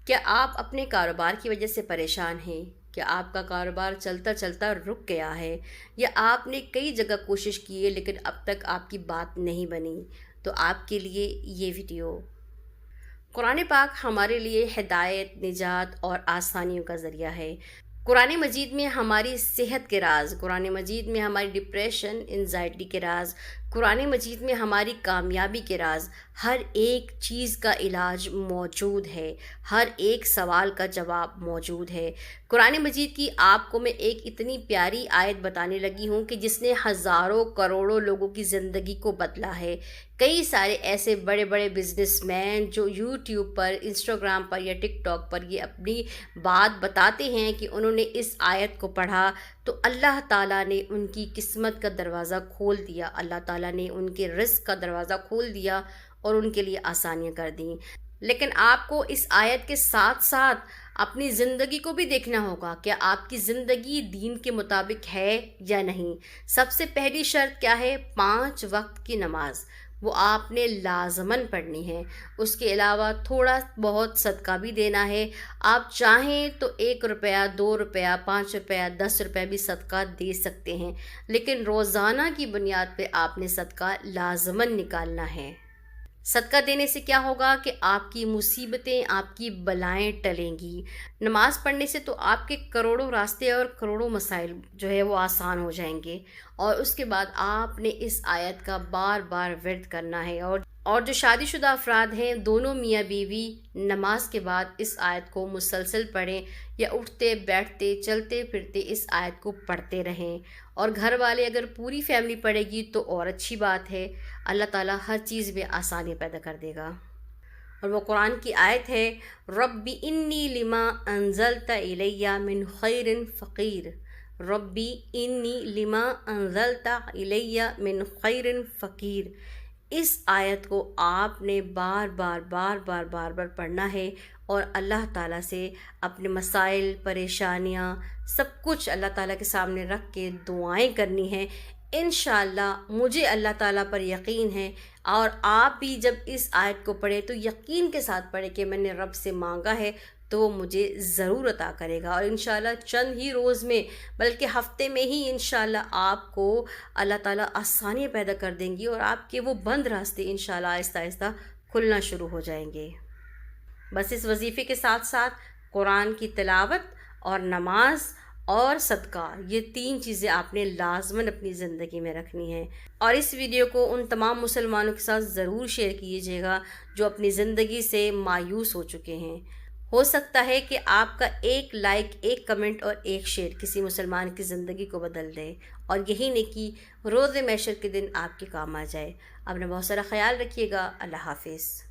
کیا آپ اپنے کاروبار کی وجہ سے پریشان ہیں؟ کیا آپ کا کاروبار چلتا چلتا رک گیا ہے؟ یا آپ نے کئی جگہ کوشش کی ہے لیکن اب تک آپ کی بات نہیں بنی؟ تو آپ کے لیے یہ ویڈیو۔ قرآن پاک ہمارے لیے ہدایت، نجات اور آسانیوں کا ذریعہ ہے۔ قرآن مجید میں ہماری صحت کے راز، قرآن مجید میں ہماری ڈپریشن، انزائٹی کے راز، قرآن مجید میں ہماری کامیابی کے راز، ہر ایک چیز کا علاج موجود ہے، ہر ایک سوال کا جواب موجود ہے۔ قرآن مجید کی آپ کو میں ایک اتنی پیاری آیت بتانے لگی ہوں کہ جس نے ہزاروں کروڑوں لوگوں کی زندگی کو بدلا ہے۔ کئی سارے ایسے بڑے بڑے بزنس مین جو یوٹیوب پر، انسٹاگرام پر یا ٹک ٹاک پر یہ اپنی بات بتاتے ہیں کہ انہوں نے اس آیت کو پڑھا تو اللہ تعالیٰ نے ان کی قسمت کا دروازہ کھول دیا، اللہ تعالیٰ نے ان کے رزق کا دروازہ کھول دیا اور ان کے لیے آسانیاں کر دیں۔ لیکن آپ کو اس آیت کے ساتھ ساتھ اپنی زندگی کو بھی دیکھنا ہوگا، کیا آپ کی زندگی دین کے مطابق ہے یا نہیں۔ سب سے پہلی شرط کیا ہے؟ 5 وقت کی نماز، وہ آپ نے لازماً پڑھنی ہے۔ اس کے علاوہ تھوڑا بہت صدقہ بھی دینا ہے۔ آپ چاہیں تو 1 روپیہ، 2 روپیہ، 5 روپیہ، 10 روپیہ بھی صدقہ دے سکتے ہیں، لیکن روزانہ کی بنیاد پہ آپ نے صدقہ لازماً نکالنا ہے۔ صدقہ دینے سے کیا ہوگا کہ آپ کی مصیبتیں، آپ کی بلائیں ٹلیں گی۔ نماز پڑھنے سے تو آپ کے کروڑوں راستے اور کروڑوں مسائل جو ہے وہ آسان ہو جائیں گے، اور اس کے بعد آپ نے اس آیت کا بار بار ورد کرنا ہے۔ اور جو شادی شدہ افراد ہیں، دونوں میاں بیوی نماز کے بعد اس آیت کو مسلسل پڑھیں، یا اٹھتے بیٹھتے چلتے پھرتے اس آیت کو پڑھتے رہیں۔ اور گھر والے اگر پوری فیملی پڑھے گی تو اور اچھی بات ہے، اللہ تعالیٰ ہر چیز میں آسانی پیدا کر دے گا۔ اور وہ قرآن کی آیت ہے، ربی انی لما انزلت الی من خیر فقیر، ربی انی لما انزلت الی من خیر فقیر۔ اس آیت کو آپ نے بار بار پڑھنا ہے اور اللہ تعالیٰ سے اپنے مسائل، پریشانیاں، سب کچھ اللہ تعالیٰ کے سامنے رکھ کے دعائیں کرنی ہیں۔ انشاءاللہ مجھے اللہ تعالیٰ پر یقین ہے، اور آپ بھی جب اس آیت کو پڑھیں تو یقین کے ساتھ پڑھیں کہ میں نے رب سے مانگا ہے تو وہ مجھے ضرور عطا کرے گا۔ اور انشاءاللہ چند ہی روز میں، بلکہ ہفتے میں ہی انشاءاللہ آپ کو اللہ تعالیٰ آسانیاں پیدا کر دیں گی، اور آپ کے وہ بند راستے انشاءاللہ آہستہ آہستہ کھلنا شروع ہو جائیں گے۔ بس اس وظیفے کے ساتھ ساتھ قرآن کی تلاوت اور نماز اور صدقہ، یہ 3 چیزیں آپ نے لازماً اپنی زندگی میں رکھنی ہیں۔ اور اس ویڈیو کو ان تمام مسلمانوں کے ساتھ ضرور شیئر کیجیے گا جو اپنی زندگی سے مایوس ہو چکے ہیں۔ ہو سکتا ہے کہ آپ کا ایک لائک، ایک کمنٹ اور ایک شیئر کسی مسلمان کی زندگی کو بدل دے، اور یہی نیکی روز محشر کے دن آپ کے کام آ جائے۔ اپنا بہت سارا خیال رکھیے گا۔ اللہ حافظ۔